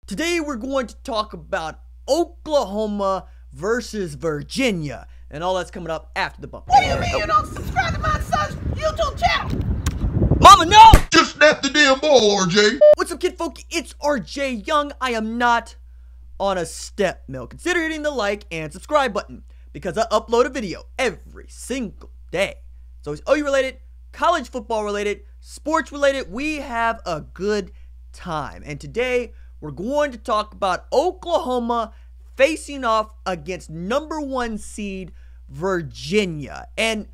Today we're going to talk about Oklahoma versus Virginia, and all that's coming up after the bump. What do you mean you don't subscribe to my son's YouTube channel? Mama, no! Just snap the damn ball, RJ. What's up, kid folk? It's RJ Young. I am not on a step mill. Consider hitting the like and subscribe button because I upload a video every single day. So it's OU related, college football related, sports related. We have a good time. And today we're going to talk about Oklahoma facing off against number 1 seed Virginia. And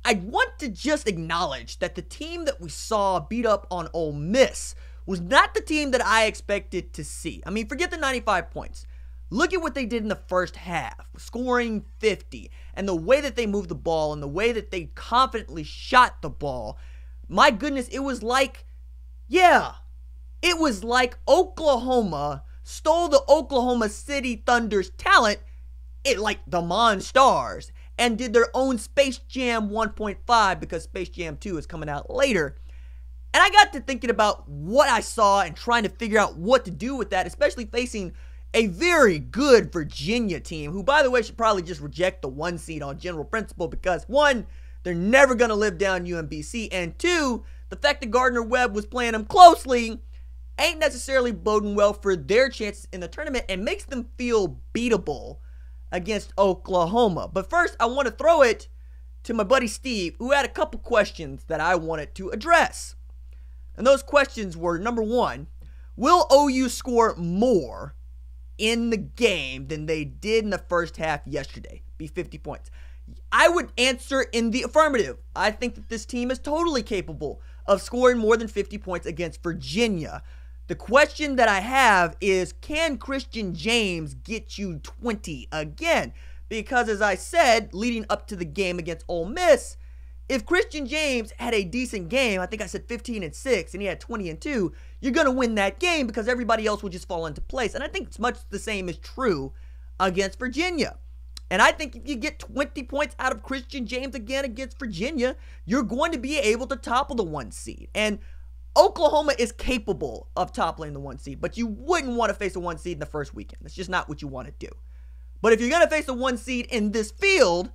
I want to just acknowledge that the team that we saw beat up on Ole Miss was not the team that I expected to see. I mean, forget the 95 points. Look at what they did in the first half, scoring 50, and the way that they moved the ball and the way that they confidently shot the ball. My goodness, it was like, it was like Oklahoma stole the Oklahoma City Thunder's talent, like the Monstars, and did their own Space Jam 1.5 because Space Jam 2 is coming out later. And I got to thinking about what I saw and trying to figure out what to do with that, especially facing a very good Virginia team, who, by the way, should probably just reject the 1 seed on general principle because, 1, they're never going to live down UMBC, and 2, the fact that Gardner-Webb was playing them closely ain't necessarily boding well for their chances in the tournament and makes them feel beatable against Oklahoma. But first, I want to throw it to my buddy Steve, who had a couple questions that I wanted to address. And those questions were, number 1, will OU score more in the game than they did in the first half yesterday? Be 50 points. I would answer in the affirmative. I think that this team is totally capable of scoring more than 50 points against Virginia. The question that I have is, can Kristian James get you 20 again? Because as I said, leading up to the game against Ole Miss, if Kristian James had a decent game, I think I said 15-6, and he had 20-2, you're going to win that game because everybody else will just fall into place. And I think it's much the same is true against Virginia. And I think if you get 20 points out of Kristian James again against Virginia, you're going to be able to topple the 1 seed. And Oklahoma is capable of toppling the 1 seed, but you wouldn't want to face a 1 seed in the first weekend. That's just not what you want to do. But if you're going to face a 1 seed in this field,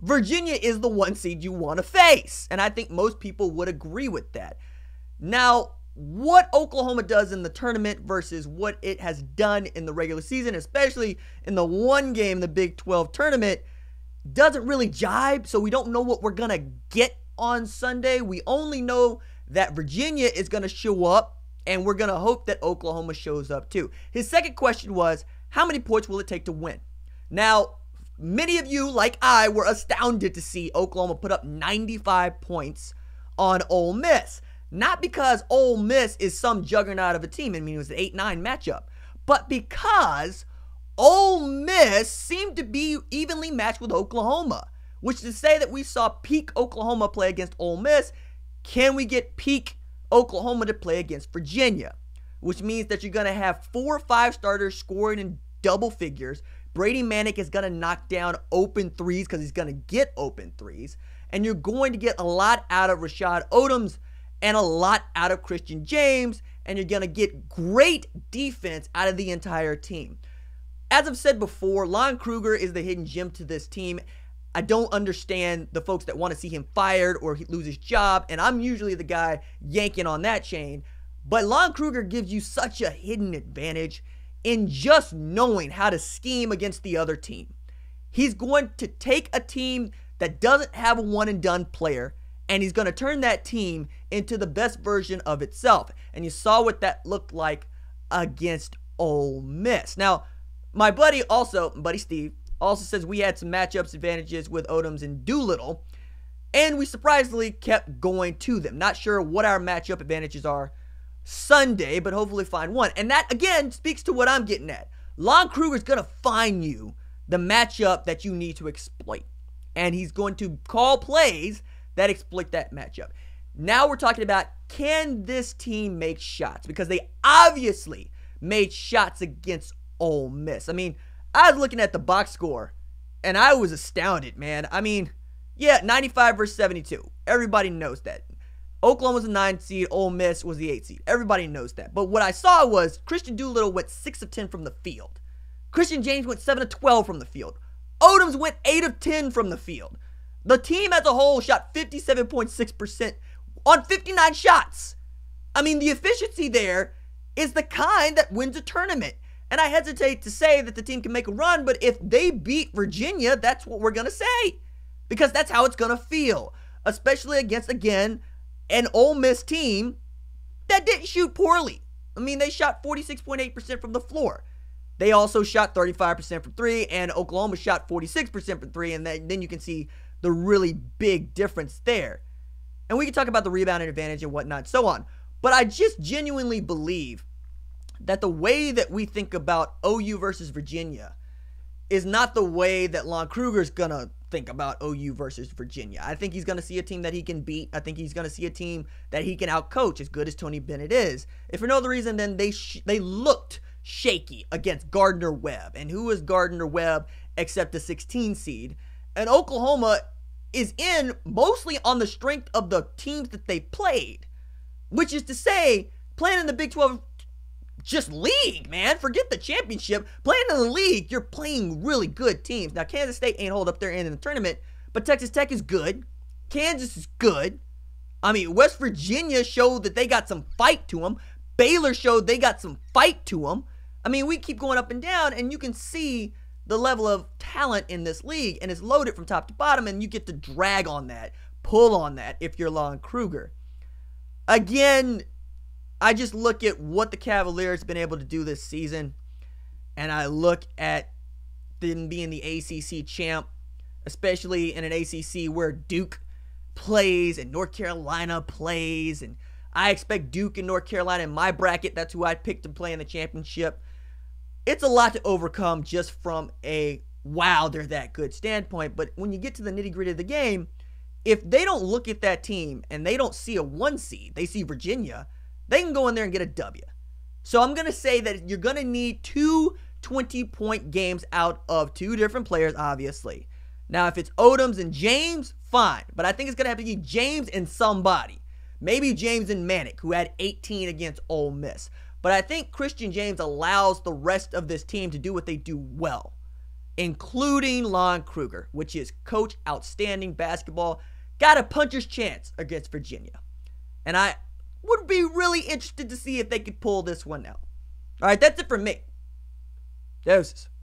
Virginia is the 1 seed you want to face. And I think most people would agree with that. Now, what Oklahoma does in the tournament versus what it has done in the regular season, especially in the one game, the Big 12 tournament, doesn't really jibe. So we don't know what we're going to get on Sunday. We only know that Virginia is going to show up, and we're going to hope that Oklahoma shows up too. His second question was, how many points will it take to win? Now, many of you, like I, were astounded to see Oklahoma put up 95 points on Ole Miss. Not because Ole Miss is some juggernaut of a team. I mean, it was an 8-9 matchup. But because Ole Miss seemed to be evenly matched with Oklahoma. Which is to say that we saw peak Oklahoma play against Ole Miss. Can we get peak Oklahoma to play against Virginia? Which means that you're going to have 4 or 5 starters scoring in double figures. Brady Manek is going to knock down open threes because he's going to get open threes. And you're going to get a lot out of Rashad Odomes and a lot out of Kristian James. And you're going to get great defense out of the entire team. As I've said before, Lon Kruger is the hidden gem to this team. I don't understand the folks that want to see him fired or he lose his job, and I'm usually the guy yanking on that chain. But Lon Kruger gives you such a hidden advantage in just knowing how to scheme against the other team. He's going to take a team that doesn't have a one-and-done player, and he's going to turn that team into the best version of itself. And you saw what that looked like against Ole Miss. Now, my buddy Steve, also says we had some matchups advantages with Odomes and Doolittle, and we surprisingly kept going to them. Not sure what our matchup advantages are Sunday, but hopefully find one. And that, again, speaks to what I'm getting at. Lon Kruger's going to find you the matchup that you need to exploit, and he's going to call plays that exploit that matchup. Now we're talking about, can this team make shots? Because they obviously made shots against Ole Miss. I mean, I was looking at the box score, and I was astounded, man. I mean, yeah, 95 versus 72. Everybody knows that. Oklahoma was the 9 seed. Ole Miss was the 8 seed. Everybody knows that. But what I saw was Kristian Doolittle went 6 of 10 from the field. Christian James went 7 of 12 from the field. Odomes went 8 of 10 from the field. The team as a whole shot 57.6% on 59 shots. I mean, the efficiency there is the kind that wins a tournament. And I hesitate to say that the team can make a run, but if they beat Virginia, that's what we're going to say. Because that's how it's going to feel. Especially against, again, an Ole Miss team that didn't shoot poorly. I mean, they shot 46.8% from the floor. They also shot 35% from 3, and Oklahoma shot 46% from 3, and then you can see the really big difference there. And we can talk about the rebounding advantage and whatnot, so on. But I just genuinely believe that the way that we think about OU versus Virginia is not the way that Lon Kruger's going to think about OU versus Virginia. I think he's going to see a team that he can beat. I think he's going to see a team that he can outcoach, as good as Tony Bennett is. If for no other reason, then they looked shaky against Gardner-Webb. And who is Gardner-Webb except the 16 seed? And Oklahoma is in mostly on the strength of the teams that they played. Which is to say, playing in the Big 12 just league, man. Forget the championship. Playing in the league, you're playing really good teams. Now, Kansas State ain't hold up their end in the tournament, but Texas Tech is good. Kansas is good. I mean, West Virginia showed that they got some fight to them. Baylor showed they got some fight to them. I mean, we keep going up and down, and you can see the level of talent in this league, and it's loaded from top to bottom, and you get to drag on that, pull on that if you're Lon Kruger. Again, I just look at what the Cavaliers have been able to do this season, and I look at them being the ACC champ, especially in an ACC where Duke plays and North Carolina plays, and I expect Duke and North Carolina in my bracket. That's who I picked to play in the championship. It's a lot to overcome just from a, wow, they're that good standpoint, but when you get to the nitty-gritty of the game, if they don't look at that team and they don't see a 1 seed, they see Virginia, they can go in there and get a W. So I'm going to say that you're going to need 2 20-point games out of 2 different players, obviously. Now, if it's Odomes and James, fine. But I think it's going to have to be James and somebody. Maybe James and Manek, who had 18 against Ole Miss. But I think Kristian James allows the rest of this team to do what they do well, including Lon Kruger, which is coach outstanding basketball. Got a puncher's chance against Virginia. And I would be really interested to see if they could pull this one out. All right, that's it for me. Deuces.